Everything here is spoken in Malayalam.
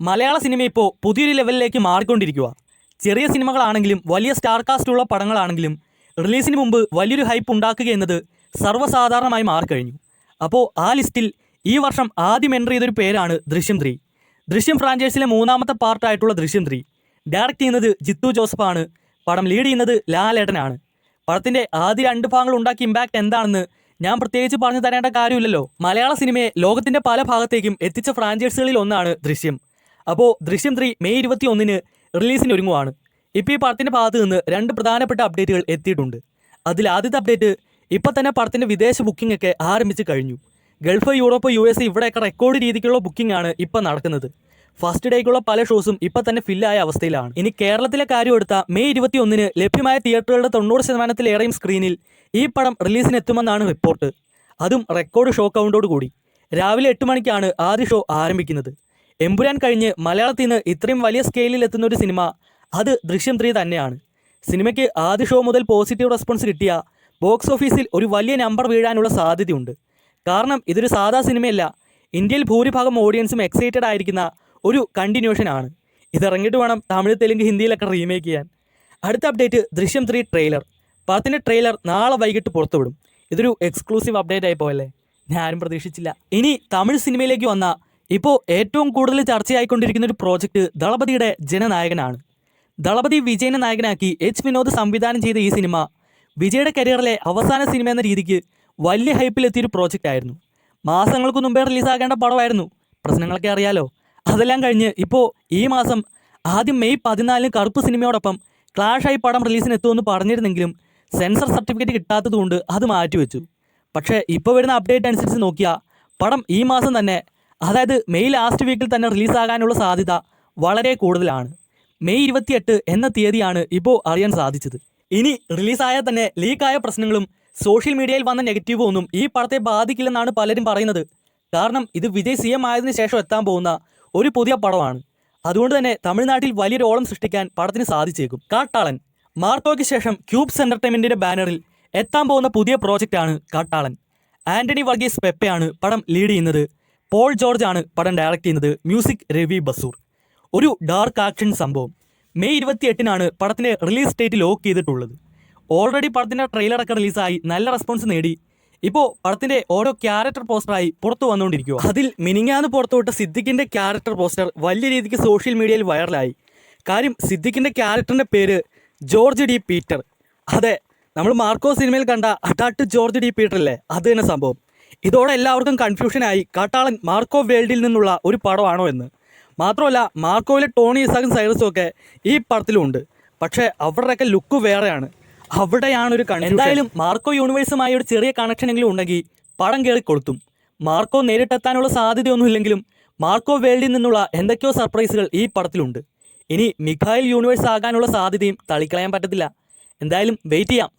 മലയാള സിനിമ ഇപ്പോൾ പുതിയൊരു ലെവലിലേക്ക് മാറിക്കൊണ്ടിരിക്കുക. ചെറിയ സിനിമകളാണെങ്കിലും വലിയ സ്റ്റാർ കാസ്റ്റുള്ള പടങ്ങളാണെങ്കിലും റിലീസിന് മുമ്പ് വലിയൊരു ഹൈപ്പ് ഉണ്ടാക്കുക എന്നത് സർവ്വസാധാരണമായി മാറിക്കഴിഞ്ഞു. അപ്പോൾ ആ ലിസ്റ്റിൽ ഈ വർഷം ആദ്യം എൻ്റർ ചെയ്തൊരു പേരാണ് ദൃശ്യം 3. ദൃശ്യം ഫ്രാഞ്ചൈസിലെ മൂന്നാമത്തെ പാർട്ടായിട്ടുള്ള ദൃശ്യം 3 ഡയറക്റ്റ് ചെയ്യുന്നത് ജിത്തു ജോസഫാണ്. പടം ലീഡ് ചെയ്യുന്നത് ലാലേട്ടനാണ്. പടത്തിൻ്റെ ആദ്യ 2 ഭാഗങ്ങൾ ഉണ്ടാക്കിയ ഇമ്പാക്റ്റ് എന്താണെന്ന് ഞാൻ പ്രത്യേകിച്ച് പറഞ്ഞു തരേണ്ട കാര്യമില്ലല്ലോ. മലയാള സിനിമയെ ലോകത്തിൻ്റെ പല ഭാഗത്തേക്കും എത്തിച്ച ഫ്രാഞ്ചൈസികളിൽ ഒന്നാണ് ദൃശ്യം. അപ്പോൾ ദൃശ്യം 3 മെയ് 21-ന് റിലീസിന് ഒരുങ്ങുവാണ്. ഇപ്പോൾ ഈ പടത്തിൻ്റെ ഭാഗത്ത് നിന്ന് 2 പ്രധാനപ്പെട്ട അപ്ഡേറ്റുകൾ എത്തിയിട്ടുണ്ട്. അതിൽ ആദ്യത്തെ അപ്ഡേറ്റ്, ഇപ്പോൾ തന്നെ പടത്തിൻ്റെ വിദേശ ബുക്കിംഗ് ഒക്കെ ആരംഭിച്ച് കഴിഞ്ഞു. ഗൾഫ്, യൂറോപ്പ്, US ഇവിടെയൊക്കെ റെക്കോർഡ് രീതിക്കുള്ള ബുക്കിംഗ് ആണ് ഇപ്പോൾ നടക്കുന്നത്. ഫസ്റ്റ് ഡേക്കുള്ള പല ഷോസും ഇപ്പോൾ തന്നെ ഫില്ലായ അവസ്ഥയിലാണ്. ഇനി കേരളത്തിലെ കാര്യം എടുത്താൽ മെയ് 21-ന് ലഭ്യമായ തിയേറ്ററുകളുടെ 90%-ലേറെയും സ്ക്രീനിൽ ഈ പടം റിലീസിന് എത്തുമെന്നാണ് റിപ്പോർട്ട്. അതും റെക്കോർഡ് ഷോ കൗണ്ടോട് കൂടി. രാവിലെ 8 മണിക്കാണ് ആദ്യ ഷോ ആരംഭിക്കുന്നത്. എമ്പുരാൻ കഴിഞ്ഞ് മലയാളത്തിൽ നിന്ന് ഇത്രയും വലിയ സ്കെയിലിൽ എത്തുന്ന ഒരു സിനിമ അത് ദൃശ്യം 3 തന്നെയാണ്. സിനിമയ്ക്ക് ആദ്യ ഷോ മുതൽ പോസിറ്റീവ് റെസ്പോൺസ് കിട്ടിയ ബോക്സ് ഓഫീസിൽ ഒരു വലിയ നമ്പർ വീഴാനുള്ള സാധ്യതയുണ്ട്. കാരണം ഇതൊരു സാധാ സിനിമയല്ല. ഇന്ത്യയിൽ ഭൂരിഭാഗം ഓഡിയൻസും എക്സൈറ്റഡ് ആയിരിക്കുന്ന ഒരു കണ്ടിന്യൂഷൻ ആണ്. ഇതിറങ്ങിയിട്ട് വേണം തമിഴ്, തെലുങ്ക്, ഹിന്ദിയിലൊക്കെ റീമേക്ക് ചെയ്യാൻ. അടുത്ത അപ്ഡേറ്റ്, ദൃശ്യം 3 ട്രെയിലർ. പടത്തിൻ്റെ ട്രെയിലർ നാളെ വൈകിട്ട് പുറത്തുവിടും. ഇതൊരു എക്സ്ക്ലൂസീവ് അപ്ഡേറ്റ് ആയി പോയല്ലേ, ഞാനും പ്രതീക്ഷിച്ചില്ല. ഇനി തമിഴ് സിനിമയിലേക്ക് വന്ന ഇപ്പോൾ ഏറ്റവും കൂടുതൽ ചർച്ചയായിക്കൊണ്ടിരിക്കുന്ന ഒരു പ്രോജക്റ്റ് ദളപതിയുടെ ജനനായകനാണ്. ദളപതി വിജയനെ നായകനാക്കി H. വിനോദ് സംവിധാനം ചെയ്ത ഈ സിനിമ വിജയുടെ കരിയറിലെ അവസാന സിനിമ എന്ന രീതിക്ക് വലിയ ഹൈപ്പിലെത്തിയൊരു പ്രോജക്റ്റ് ആയിരുന്നു. മാസങ്ങൾക്ക് മുമ്പേ റിലീസാകേണ്ട പടമായിരുന്നു. പ്രശ്നങ്ങളൊക്കെ അറിയാലോ. അതെല്ലാം കഴിഞ്ഞ് ഇപ്പോൾ ഈ മാസം ആദ്യം മെയ് 14-ന് കറുപ്പ് സിനിമയോടൊപ്പം ക്ലാഷായി പടം റിലീസിന് എത്തുമെന്ന് പറഞ്ഞിരുന്നെങ്കിലും സെൻസർ സർട്ടിഫിക്കറ്റ് കിട്ടാത്തതുകൊണ്ട് അത് മാറ്റിവെച്ചു. പക്ഷേ ഇപ്പോൾ വരുന്ന അപ്ഡേറ്റ് അനുസരിച്ച് നോക്കിയാൽ പടം ഈ മാസം തന്നെ, അതായത് മെയ് ലാസ്റ്റ് വീക്കിൽ തന്നെ റിലീസാകാനുള്ള സാധ്യത വളരെ കൂടുതലാണ്. മെയ് 28 എന്ന തീയതിയാണ് ഇപ്പോൾ അറിയാൻ സാധിച്ചത്. ഇനി റിലീസായാൽ തന്നെ ലീക്കായ പ്രശ്നങ്ങളും സോഷ്യൽ മീഡിയയിൽ വന്ന നെഗറ്റീവും ഒന്നും ഈ പടത്തെ ബാധിക്കില്ലെന്നാണ് പലരും പറയുന്നത്. കാരണം ഇത് വിജയ് CM ആയതിനു ശേഷം എത്താൻ പോകുന്ന ഒരു പുതിയ പടമാണ്. അതുകൊണ്ട് തന്നെ തമിഴ്നാട്ടിൽ വലിയൊരു ഓളം സൃഷ്ടിക്കാൻ പടത്തിന് സാധിച്ചേക്കും. കാട്ടാളൻ, മാർക്കോയ്ക്ക് ശേഷം ക്യൂബ്സ് എൻ്റർടൈൻമെൻറ്റിൻ്റെ ബാനറിൽ എത്താൻ പോകുന്ന പുതിയ പ്രോജക്റ്റാണ് കാട്ടാളൻ. ആൻ്റണി വർഗീസ് പെപ്പയാണ് പടം ലീഡ് ചെയ്യുന്നത്. പോൾ ജോർജ് ആണ് പടം ഡയറക്റ്റ് ചെയ്യുന്നത്. മ്യൂസിക് രവി ബസൂർ. ഒരു ഡാർക്ക് ആക്ഷൻ സംഭവം. മെയ് 28-നാണ് പടത്തിൻ്റെ റിലീസ് ഡേറ്റ് ലോക്ക് ചെയ്തിട്ടുള്ളത്. ഓൾറെഡി പടത്തിൻ്റെ ട്രെയിലറൊക്കെ റിലീസായി നല്ല റെസ്പോൺസ് നേടി. ഇപ്പോൾ പടത്തിൻ്റെ ഓരോ ക്യാരക്ടർ പോസ്റ്ററായി പുറത്തു വന്നുകൊണ്ടിരിക്കുക. അതിൽ മിനിങ്ങാന്ന് പുറത്തുവിട്ട സിദ്ദിഖിൻ്റെ ക്യാരക്ടർ പോസ്റ്റർ വലിയ രീതിക്ക് സോഷ്യൽ മീഡിയയിൽ വൈറലായി. കാര്യം സിദ്ദിഖിൻ്റെ ക്യാരക്ടറിൻ്റെ പേര് ജോർജ് ഡി പീറ്റർ. അതെ, നമ്മൾ മാർക്കോ സിനിമയിൽ കണ്ട അറ്റാട്ട് ജോർജ് ഡി പീറ്റർ അല്ലേ, അത് തന്നെ സംഭവം. ഇതോടെ എല്ലാവർക്കും കൺഫ്യൂഷനായി കാട്ടാളൻ മാർക്കോ വേൾഡിൽ നിന്നുള്ള ഒരു പടമാണോ എന്ന്. മാത്രമല്ല മാർക്കോയിലെ ടോണി ഇസാക്കും സൈറസും ഒക്കെ ഈ പടത്തിലുണ്ട്. പക്ഷേ അവരുടെയൊക്കെ ലുക്ക് വേറെയാണ്. അവിടെയാണ് ഒരു കൺഫ്യൂഷൻ. എന്തായാലും മാർക്കോ യൂണിവേഴ്സുമായി ഒരു ചെറിയ കണക്ഷനെങ്കിലും ഉണ്ടെങ്കിൽ പടം കയറി കൊളുത്തും. മാർക്കോ നേരിട്ടെത്താനുള്ള സാധ്യതയൊന്നുമില്ലെങ്കിലും മാർക്കോ വേൾഡിൽ നിന്നുള്ള എന്തൊക്കെയോ സർപ്രൈസുകൾ ഈ പടത്തിലുണ്ട്. ഇനി മിഖായിൽ യൂണിവേഴ്സ് ആകാനുള്ള സാധ്യതയും തള്ളിക്കളയാൻ പറ്റത്തില്ല. എന്തായാലും വെയിറ്റ് ചെയ്യാം.